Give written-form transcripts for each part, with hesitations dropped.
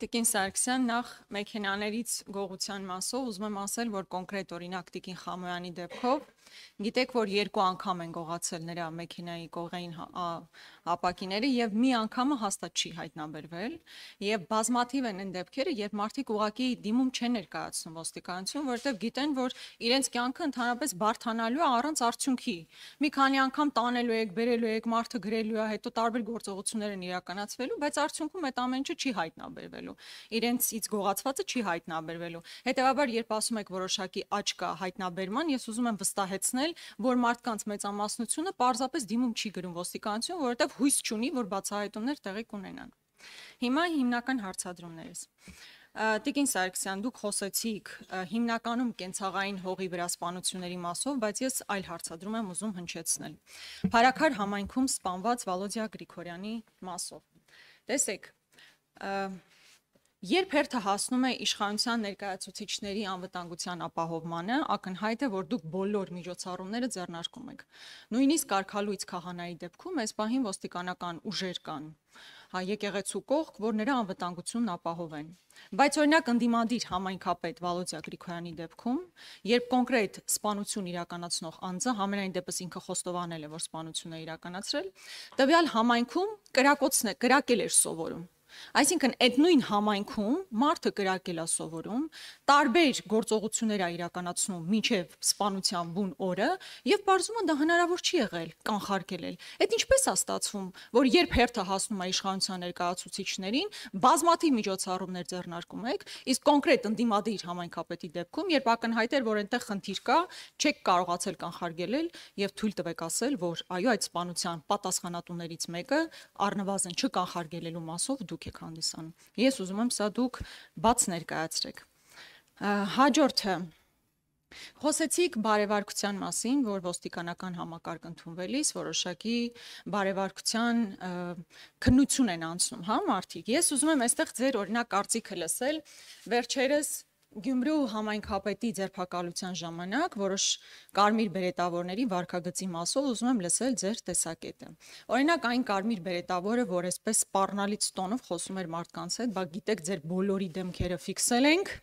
Տիկին Սարգսյան, նախ մեքենաներից գողության մասով ուզում եմ ասել, որ կոնկրետ օրինակ Տիկին Խամոյանի դեպքով գիտեք, որ երկու անգամ են գողացել նրա մեքենայի կողային ապակիները եւ մի անգամը հաստատ չի հայտնաբերվել եւ բազմաթիվ են այն դեպքերը, երբ մարդիկ ուղղակի դիմում չեն ներկայացնում ոստիկանություն, որովհետեւ գիտեն, որ իրենց կյանքը ընդհանրապես բարթանալու է առանց արդյունքի։ Մի քանի անգամ տանելու եք, բերելու եք, մարդը գրելու է, հետո տարբեր գործողություններ են իրականացվելու, բայց արդյունքում այդ ամեն ինչը չի հայտնաբերվելու։ Իրենցից գողացվածը չի հայտնաբերվելու։ Հետևաբար, երբ ասում եք որոշակի աճ կա հայտնաբերման, ես ուզում եմ վստահեցնել, որ մարդկանց մեծամասնությունը պարզապես դիմում չի գրում ոստիկանություն, որովհետև հույս չունի, որ բացահայտումներ տեղի կունենան։ Հիմա հիմնական հարցադրումներս։ Տիկին Սարգսյան, դուք խոսեցիք հիմնականում կենցաղային հողի վրա սպանությունների մասով, բայց ես այլ հարցադրում եմ ուզում հնչեցնել։ Փարաքար համայնքում սպանված Վալոդիա Գրիգորյանի մասով։ Տեսեք, երբ հերթը հասնում է իշխանության ներկայացուցիչների անվտանգության ապահովմանը, ակնհայտ է, որ դուք բոլոր միջոցառումները ձեռնարկում եք։ Նույնիսկ Կարգալույց քահանայի դեպքում այս պահին ոստիկանական ուժեր կան, եկեղեցու կողք, որ նրա անվտանգությունն ապահովեն։ Բայց օրինակ ընդդիմադիր համայնքապետ Վալոդիա Գրիգորյանի դեպքում, երբ կոնկրետ սպանություն իրականացնող անձը, համենայն դեպս ինքը խոստովանել է, որ սպանություն է իրականացրել, տվյալ համայնքում կրակել էր սովորում։ Այսինքն այդ նույն համայնքում մարդը կրակել է սովորում, տարբեր գործողություններ է իրականացնում մինչև սպանության բուն օրը եւ բարձում դա հնարավոր չի եղել կանխարգելել։ Այդ ինչպես է ստացվում, որ երբ հերթը հասնում է իշխանության ներկայացուցիչներին, բազմաթիվ միջոցառումներ ձեռնարկում եք, իսկ կոնկրետ ընդդիմադիր համայնքապետի դեպքում, երբ ակնհայտ էր, որ այնտեղ խնդիր կա, չեք կարողացել կանխարգելել եւ թույլ տվեք ասել, որ այո, այդ սպանության պատասխանատուներից մեկը առնվազն չկանխարգելելու մասով դուք եք հանդիսանում։ Ես ուզում եմ սա դուք բաց ներկայացրեք։ Հաջորդը խոսեցիք բարևարկության մասին, որ ոստիկանական համակարգ ընդունվելիս որոշակի բարևարկության քննություն են անցնում, հա, մարդիկ։ Ես ուզում եմ այստեղ ձեր օրինակ կարծիքը լսել, վերջերս Գյումրու համայնքապետի ձերբակալության ժամանակ որոշ կարմիր բերետավորների վարքագծի մասով ուզում եմ լսել ձեր տեսակետը։ Օրինակ այն կարմիր բերետավորը, որ այսպես սպառնալից տոնով խոսում էր մարդկանց հետ, բա գիտեք, ձեր բոլորի դեմքերը ֆիքսել ենք,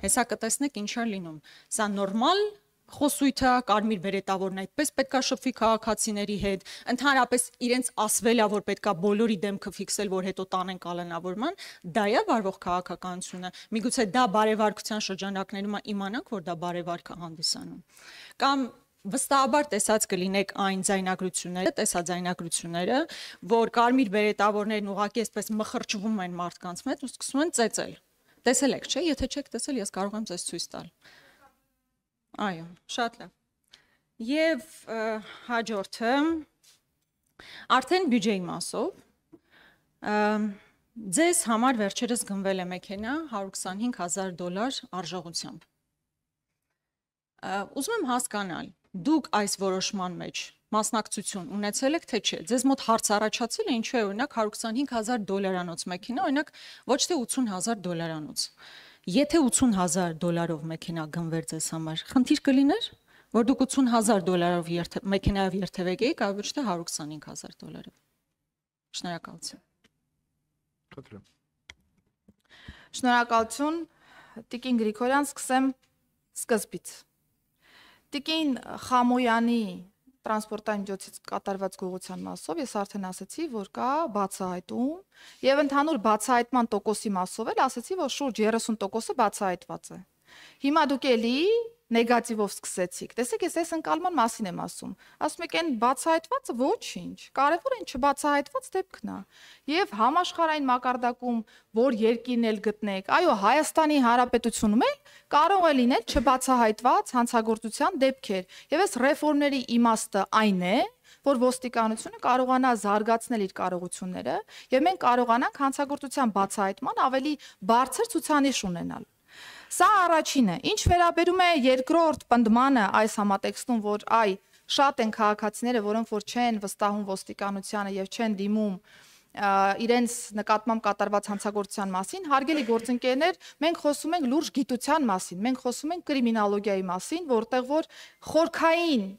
հեսա կտեսնեք ինչ է լինում։ Սա նորմալ խոսույթը, կարմիր բերետավորն այդպես պետքա շփվի քաղաքացիների հետ, ընդհանրապես իրենց ասվել է, որ պետքա բոլորի դեմքը ֆիքսել, որ հետո տանեն կալանավորման, դա է վարվող քաղաքականությունը։ Միգուցե դա բարևարկության շրջանակներում իմանանք, որ դա բարևարք է հանդիսանում։ Կամ վստահաբար տեսած կլինեք այն ձայնագրությունները, տեսաձայնագրությունները, որ կարմիր բերետավորներն ուղղակի այսպես մխրճվում են մարդկանց մեջ ու սկսում են ծեծել։ Տեսել եք, չէ՞, եթե չեք տեսել, ես կարող եմ ձեզ ցույց տալ։ Այո, շատ լավ։ Եվ հաջորդը արդեն բյուջեի մասով ձեզ համար վերջերս գնվել է մեքենա $125,000 արժողությամբ։ Ուզում եմ հասկանալ, դուք այս որոշման մեջ մասնակցություն ունեցել եք, թե չէ։ Ձեզ մոտ հարց առաջացել է, ինչու է օրինակ $125,000 մեքենա, օրինակ ոչ թե $80,000։ Եթե $80,000 մեքենա գնվեր ձեզ համար, խնդիր կլիներ, որ դուք $80,000 մեքենայով երթևեկեիք, այլ ոչ թե $125,000։ Շնորհակալություն։ Խնդրեմ։ Շնորհակալություն, Տիկին Գրիգորյան, սկսեմ սկզբից։ Տիկին Խամոյանի տրանսպորտային միջոցից կատարված գողության մասով ես արդեն ասացի, որ կա բացահայտում եւ ընդհանուր բացահայտման տոկոսի մասով էլ ասացի, որ շուրջ 30%-ը բացահայտված է։ Հիմա դուք էլի նեգատիվով սկսեցիք։ Տեսեք, ես այս ընկալման մասին եմ ասում։ Ասում եք, այն բացահայտվածը ոչինչ։ Կարևորը այն չբացահայտված դեպքն է։ Եվ համաշխարհային մակարդակում, որ երկիրն էլ գտնեք, այո, Հայաստանի Հանրապետությունում էլ կարող է լինել չբացահայտված հանցագործության դեպքեր։ Եվ այս ռեֆորմների իմաստը այն է, որ ոստիկանությունը կարողանա զարգացնել իր կարողությունները, եւ մենք կարողանանք հանցագործության բացահայտման ավելի բարձր ցուցանիշ ունենալ։ Սա առաջինը, ինչ վերաբերում է երկրորդ պնդմանը այս համատեքստում, որ շատ են քաղաքացիները, որոնք որ չեն վստահում ոստիկանությանը եւ չեն դիմում իրենց նկատմամբ կատարված հանցագործության մասին, հարգելի գործընկերներ, մենք խոսում ենք լուրջ գիտության մասին, մենք խոսում ենք կրիմինալոգիայի մասին, որտեղ որ խորքային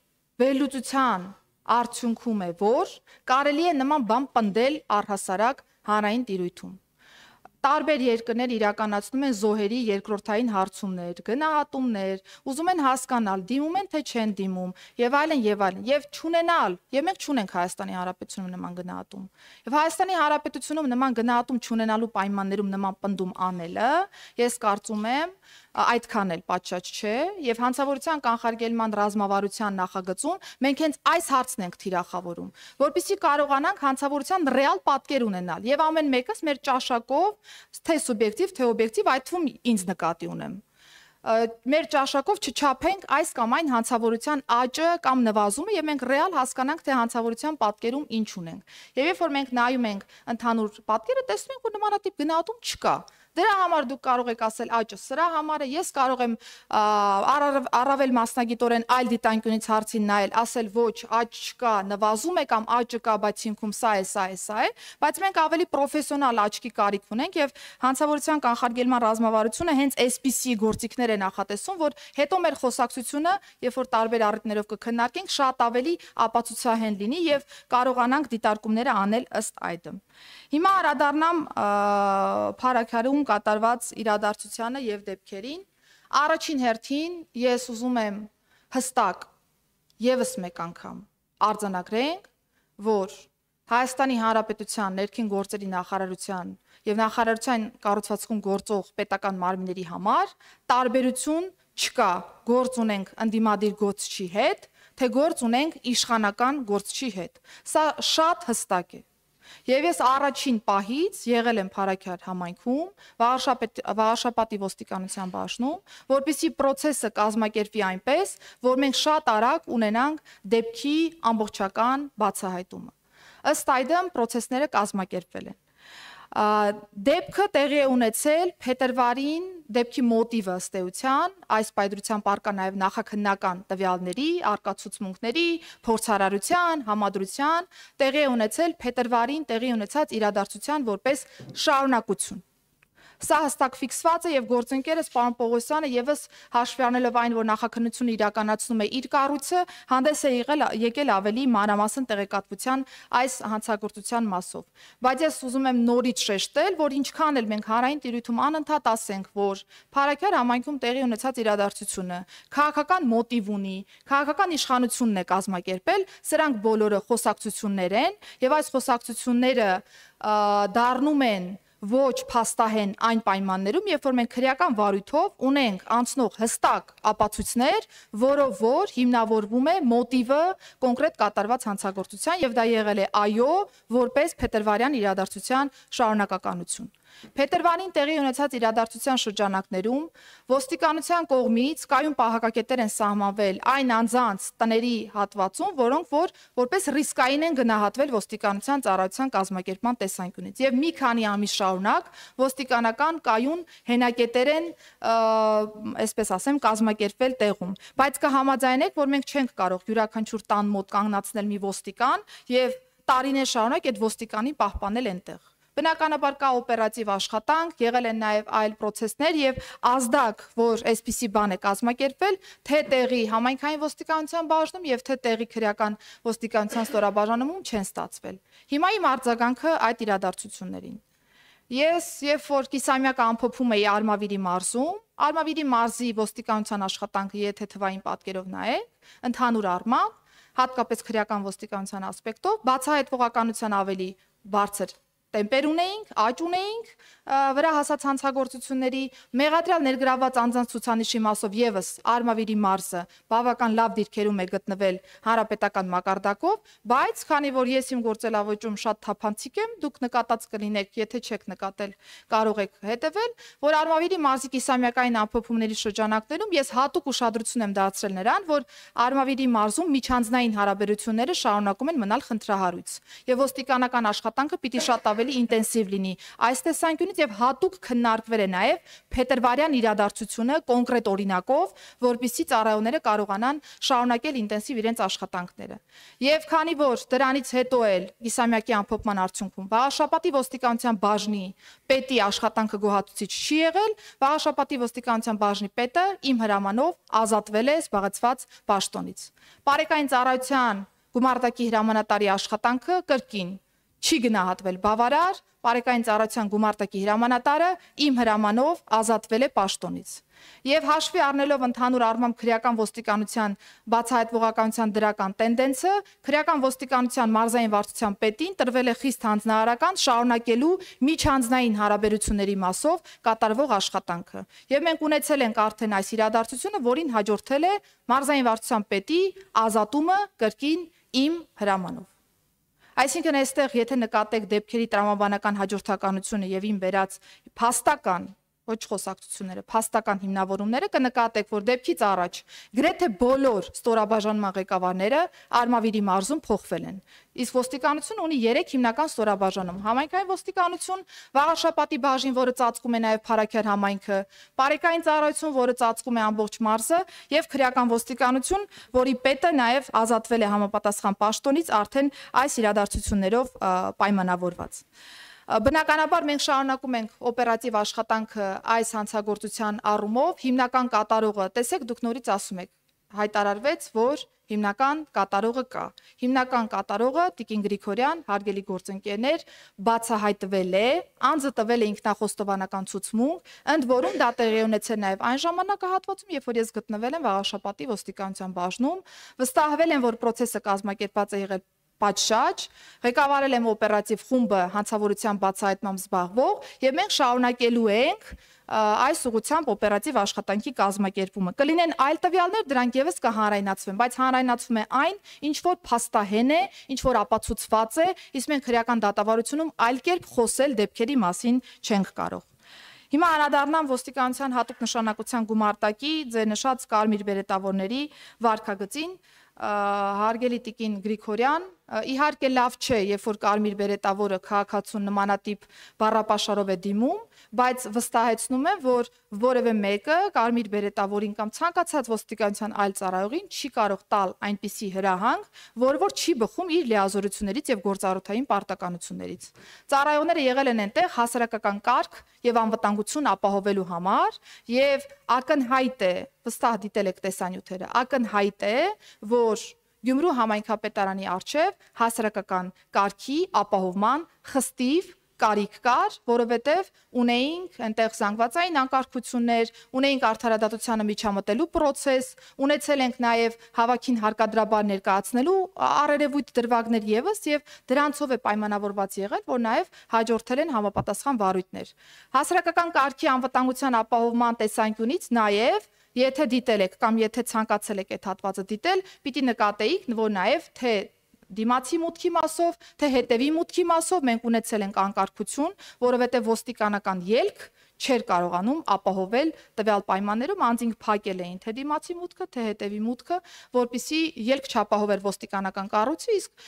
վերլուծության արդյունքում է, որ կարելի է նման բան պնդել առհասարակ հանրային տիրույթում։ տարբեր երկրներ իրականացնում են զոհերի երկրորդային հարցումներ, գնահատումներ, ուզում են հասկանալ, դիմում են թե չեն դիմում, եւ այլն եւ այլն, եւ չունենալ, եւ մենք չունենք Հայաստանի Հանրապետությունում նման գնահատում։ Եվ Հայաստանի Հանրապետությունում նման գնահատում չունենալու պայմաններում նման պնդում անելը, ես կարծում եմ, այդքան էլ պատշաճ չէ, եւ հանցավորության կանխարգելման ռազմավարության նախագծում մենք հենց այս հարցն ենք թիրախավորում, որպեսզի կարողանանք հանցավորության ռեալ պատկեր ունենալ եւ ամեն մեկս մեր ճաշակով, թե սուբյեկտիվ, թե օբյեկտիվ, այդ թվում ինձ նկատի ունեմ, մեր ճաշակով չչափենք այս կամ այն հանցավորության աճը կամ նվազումը եւ մենք ռեալ հասկանանք թե հանցավորության պատկերում ինչ ունենք։ Եվ երբ որ մենք նայում ենք ընդհանուր պատկերը, տեսնում ենք, որ նմանատիպ գնահատում չկա։ Դրա համար դուք կարող եք ասել աճը սրա համար է, ես կարող եմ առավել մասնագիտորեն այլ դիտանկյունից հարցին նայել, ասել ոչ, աճ չկա, նվազում է կամ աճը կա, բայց հիմքում սա է, բայց մենք ավելի պրոֆեսիոնալ աչքի կարիք ունենք եւ հանցավորության կանխարգելման ռազմավարությունը հենց այսպիսի գործիքներ է նախատեսում, որ հետո մեր խոսակցությունը, երբ որ տարբեր առիթներով կքննարկենք, շատ ավելի ապացուցահեն լինի եւ կարողանանք դիտարկումները անել ըստ այդմ։ Հիմա անդրադառնամ Փարաքարում կատարված իրադարձությանը եւ դեպքերին։ Առաջին հերթին ես ուզում եմ հստակ եւս մեկ անգամ արձանագրենք, որ Հայաստանի Հանրապետության ներքին գործերի նախարարության եւ նախարարության կառուցվածքում գործող պետական մարմինների համար տարբերություն չկա։ Գործ ունենք ընդդիմադիր գործչի հետ, թե գործ ունենք իշխանական գործչի հետ։ Սա շատ հստակ է։ Եվ ես առաջին պահից եղել եմ Փարաքար համայնքում, Վաղարշապատի ոստիկանության բաժնում, որպեսզի process-ը կազմակերպվի այնպես, որ մենք շատ արագ ունենանք դեպքի ամբողջական բացահայտումը։ Ըստ այդմ process-ները կազմակերպվել են։ Դեպքը տեղի է ունեցել փետրվարին, դեպքի մոտիվը ըստ էության, այս պայծրությամբ առկա նաև նախաքննական տվյալների, առկա ցուցմունքների, փորձարարության, համադրության, տեղի է ունեցել փետրվարին տեղի ունեցած իրադարձության որպես շարունակություն։ Սա հստակ ֆիքսված է եւ գործընկերս պարոն Պողոսյանը եւս հաշվի առնելով այն, որ նախաքննությունը իրականացնում է իր կառույցը, հանդես է եկել ավելի մանրամասն տեղեկատվության այս հանցագործության մասով։ Բայց ես ուզում եմ նորից շեշտել, որ ինչքան էլ մենք հանրային տիրույթում անընդհատ ասենք, որ Փարաքար համայնքում տեղի ունեցած իրադարձությունը քաղաքական մոտիվ ունի, քաղաքական իշխանությունն է կազմակերպել, սրանք բոլորը խոսակցություններ են եւ այս խոսակցությունները դառնում են ոչ փաստահեն այն պայմաններում, երբ որ մենք քրեական վարույթով ունենք անցնող հստակ ապացույցներ, որով որ հիմնավորվում է մոտիվը կոնկրետ կատարված հանցագործության եւ դա եղել է այո, որպես փետրվարյան իրադարձության շարունակականություն։ Փետրվարին տեղի ունեցած իրադարձության շրջանակներում ոստիկանության կողմից կայուն պահակակետեր են սահմանվել այն անձանց տների հատվածում, որոնք որպես ռիսկային են գնահատվել ոստիկանության ծառայության կազմակերպման տեսանկյունից եւ մի քանի ամիս շարունակ ոստիկանական կայուն հենակետեր են, այսպես ասեմ, կազմակերպվել տեղում, բայց կհամաձայնեք, որ մենք չենք կարող յուրաքանչյուր տան մոտ կանգնացնել մի ոստիկան եւ տարիներ շարունակ այդ ոստիկանին պահպանել այնտեղ։ Բնականաբար կա օպերատիվ աշխատանք, եղել են նաև այլ process-ներ եւ ազդակ, որ այսպիսի բան է կազմակերպվել, թե տեղի համայնքային ոստիկանության բաժնում եւ թե տեղի քրեական ոստիկանության ստորաբաժանումում չեն ստացվել։ Հիմա իմ արձագանքը այդ իրադարձություններին։ Ես երբ որ կիսամյակը ամփոփում էի Արմավիրի մարզում, Արմավիրի մարզի ոստիկանության աշխատանքը եթե թվային պատկերով նայեք, ընդհանուր առմամբ, հատկապես քրեական ոստիկանության ասպեկտով, բացահայտվողականության ավելի բարձր տեմպեր ունեինք, աճ ունեինք, վրա հասած հանցագործությունների մեղադրյալ ներգրավված անձանց ցուցանիշի մասով եւս Արմավիրի մարզը բավական լավ դիրքերում է գտնվել հանրապետական մակարդակով, բայց քանի որ ես իմ գործելավոճում շատ թափանցիկ եմ, դուք նկատած կլինեք, եթե չեք նկատել, կարող եք հետևել, որ Արմավիրի մարզի կիսամյակային ամփոփումների շրջանակներում ես հատուկ ուշադրություն եմ դարձրել նրան, որ Արմավիրի մարզում միջանձնային հարաբերությունները շարունակում են մնալ խնդրահարույց եւ ոստիկանական աշխատանքը պիտի շատ ավելի ինտենսիվ լինի այս տեսանկյունից եւ հատուկ քննարկվել է նաեւ փետրվարյան իրադարձությունը կոնկրետ օրինակով, որպեսզի ծառայողները կարողանան շարունակել ինտենսիվ իրենց աշխատանքները։ Եվ քանի որ դրանից հետո էլ կիսամյակի ամփոփման արդյունքում Վաղարշապատի ոստիկանության բաժնի պետի աշխատանքը գոհացուցիչ չի եղել, Վաղարշապատի ոստիկանության բաժնի պետը իմ հրամանով ազատվել է զբաղեցված պաշտոնից։ Բարեկային ծառայության գումարտակի հրամանատարի աշխատանքը կրկին չի գնահատվել բավարար, Պարեկային ծառայության գումարտակի հրամանատարը իմ հրամանով ազատվել է պաշտոնից։ Եվ հաշվի առնելով ընդհանուր առմամբ քրեական ոստիկանության բացահայտվողականության դրական տենդենսը, քրեական ոստիկանության մարզային վարչության պետին տրվել է խիստ հանձնարարական շարունակելու միջանձնային հարաբերությունների մասով կատարվող աշխատանքը։ Եվ մենք ունեցել ենք արդեն այս իրադարձությունը, որին հաջորդել է մարզային վարչության պետի ազատումը կրկին իմ հրամանով։ Այսինքն այստեղ եթե նկատեք դեպքերի տրամաբանական հաջորդականությունը եւ իմ վերած փաստական ոչ խոսակցությունները, փաստական հիմնավորումները կնկատեք, որ դեպքից առաջ գրեթե բոլոր ստորաբաժանման ղեկավարները Արմավիրի մարզում փոխվել են։ Իսկ ոստիկանությունը ունի 3 հիմնական ստորաբաժանում՝ համայնքային ոստիկանություն, Վաղարշապատի բաժին, որը ծածկում է նաև Փարաքյար համայնքը, Պարեկային ծառայություն, որը ծածկում է ամբողջ մարզը, եւ քրեական ոստիկանություն, որի պետը նաև ազատվել է համապատասխան պաշտոնից արդեն այս իրադարձություններով պայմանավորված։ Բնականաբար մենք շարունակում ենք օպերատիվ աշխատանքը այս հանցագործության առումով, հիմնական կատարողը, տեսեք դուք նորից ասում եք, հայտարարվեց, որ հիմնական կատարողը կա։ Հիմնական կատարողը Տիկին Գրիգորյան, հարգելի գործընկերներ, բացահայտվել է, անձը տվել է ինքնախոստովանական ցուցմունք, ընդ որում դա տեղի ունեցել նաև այն ժամանակահատվածում, երբ որ ես գտնվել եմ Վաղարշապատի ոստիկանության բաժնում, վստահվել եմ, որ process-ը կազմակերպված է եղել պատշաճ, ղեկավարել եմ օպերատիվ խումբը հանցավորության բացահայտմամբ զբաղվող եւ մենք շարունակելու ենք այս ուղղությամբ օպերատիվ աշխատանքի կազմակերպումը։ Կլինեն այլ տվյալներ, դրանք եւս կհանրայնացվեն, բայց հանրայնացվում է այն, ինչ որ փաստահեն է, ինչ որ ապացուցված է, իսկ մենք քրեական դատավարությունում այլ կերպ խոսել դեպքերի մասին չենք կարող։ Հիմա անդրադառնամ ոստիկանության հատուկ նշանակության գումարտակի ձեր նշած կարմիր բերետավորների վարքագծին, հարգելի Տիկին Գրիգորյան, իհարկե լավ չէ, երբ որ կարմիր բերետավորը քաղաքացուն նմանատիպ բառապաշարով է դիմում, բայց վստահեցնում եմ, որ որևէ մեկը կարմիր բերետավորին կամ ցանկացած ոստիկանության այլ ծառայողին չի կարող տալ այնպիսի հրահանգ, որը որ չի բխում իր լիազորություններից եւ գործառութային պարտականություններից։ Ծառայողները եղել են այնտեղ հասարակական կարգ եւ անվտանգություն ապահովելու համար եւ ակնհայտ է, վստահ դիտել եք տեսանյութերը, ակնհայտ է, որ Գյումրու համայնքապետարանի առջև հասարակական կարգի ապահովման խստիվ կարիք կար, որովհետև ունեինք այնտեղ զանգվածային անկարգություններ, ունեինք արդարադատությանը միջամտելու process, ունեցել ենք նաև հավաքին հարկադրաբար ներկայացնելու առերևույթ դրվագներ եւս եւ դրանցով է պայմանավորված եղել, որ նաև հաջորդել են համապատասխան վարույթներ։ Հասարակական կարգի անվտանգության ապահովման տեսանկյունից նաև եթե դիտել եք կամ եթե ցանկացել եք այդ հատվածը դիտել, պիտի նկատեիք, որ նաև թե դիմացի մուտքի մասով, թե հետևի մուտքի մասով մենք ունեցել ենք անկարգություն, որովհետև ոստիկանական ելք չէր կարողանում ապահովել տվյալ պայմաններում, անձինք փակել էին թե դիմացի մուտքը, թե հետևի մուտքը, որպեսզի ելք չապահովեր ոստիկանական կառույցը, իսկ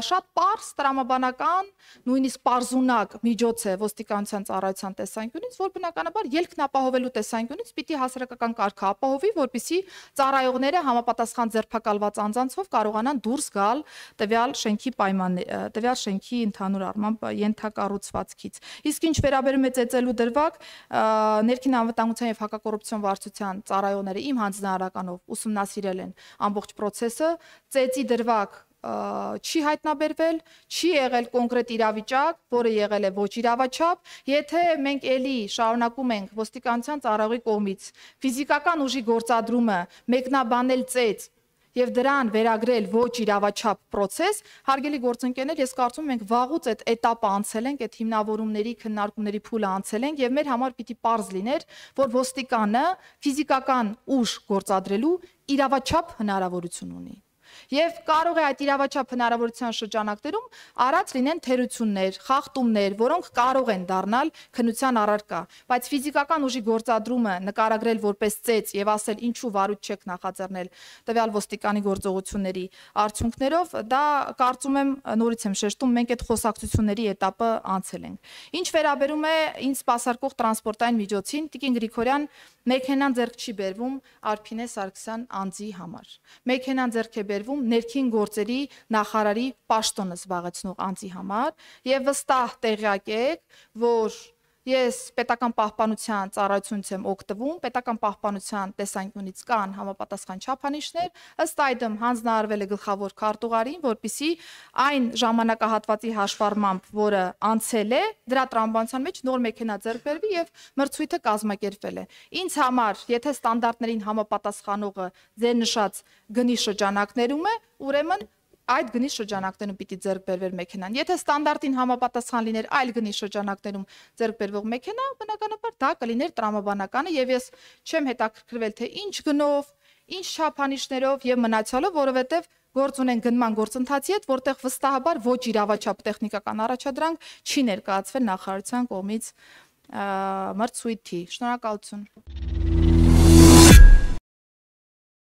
շատ պարզ տրամաբանական, նույնիսկ պարզունակ միջոց է ոստիկանության ծառայության տեսանկյունից, որ բնականաբար ելքն ապահովելու տեսանկյունից պիտի հասարակական կարգը ապահովի, որպեսզի ծառայողները համապատասխան ձերբակալված անձանցով կարողանան դուրս գալ տվյալ շենքի ընդհանուր առմամբ ենթակառուցվածքից։ Իսկ ինչ վերաբերում է ծեծելու դրվագ, ներքին անվտանգության եւ հակակոռուպցիոն վարչության ծառայողները իմ հանձնարարականով ուսումնասիրել են ամբողջ process-ը, ծեծի դրվագ չի հայտնաբերվել, չի եղել կոնկրետ իրավիճակ, որը եղել է ոչ իրավաչափ, եթե մենք էլի շարունակում ենք ոստիկանության ծառայողի կողմից ֆիզիկական ուժի գործադրումը մեկնաբանել ծեծ եւ դրան վերագրել ոչ իրավաչափ process, հարգելի գործընկերներ, ես կարծում եմ մենք վաղուց այդ этаպը անցել ենք, այդ հիմնավորումների, քննարկումների փուլը անցել ենք եւ մեր համար պիտի պարզ լիներ, որ ոստիկանը ֆիզիկական ուժ գործադրելու իրավաչափ հնարավորություն ունի։ Եվ կարող է այդ իրավաչափ հնարավորության շրջանակներում առած լինեն թերություններ, խախտումներ, որոնք կարող են դառնալ քննության առարկա, բայց ֆիզիկական ուժի գործադրումը նկարագրել որպես ծեծ եւ ասել ինչու վարույթ չեք նախաձեռնել տվյալ ոստիկանի գործողությունների արդյունքներով, դա կարծում եմ նորից եմ շեշտում, մենք այդ խոսակցությունների этаպը անցել ենք։ Ինչ վերաբերում է ինձ սպասարկող տրանսպորտային միջոցին, Տիկին Գրիգորյան, մեքենան ձեռք չի բերվում Արփինե Սարգսյան անձի համար։ Մեքենան ձեռք է բերվում ներքին գործերի նախարարի պաշտոնը զբաղեցնող անձի համար եւ վստահ տեղյակ եք, որ Ես պետական պահպանության ծառայությունից եմ օգտվում, պետական պահպանության տեսանկյունից կան համապատասխան չափանիշներ, ըստ այդմ հանձնարարվել է գլխավոր քարտուղարին, որպեսզի այն ժամանակահատվածի հաշվառմամբ, որը անցել է, դրա տրամաբանության մեջ նոր մեքենա ձեռք բերվի եւ մրցույթը կազմակերպվել է։ Ինձ համար, եթե ստանդարտներին համապատասխանողը ձեր նշած գնի շրջանակներում է, ուրեմն այդ գնի շրջանակներում պիտի ձեռք բերվեր մեքենան։ Եթե ստանդարտին համապատասխան լիներ այլ գնի շրջանակներում ձեռք բերվող մեքենա, բնականաբար դա կլիներ տրամաբանականը եւ ես չեմ հետաքրքրվել թե ինչ գնով, ինչ չափանիշներով եւ մնացյալով, որովհետեւ գործ ունեն գնման գործընթացի հետ, որտեղ վստահաբար ոչ իրավաչափ տեխնիկական առաջադրանք չի ներկայացվել նախարարության կողմից մրցույթի։ Շնորհակալություն։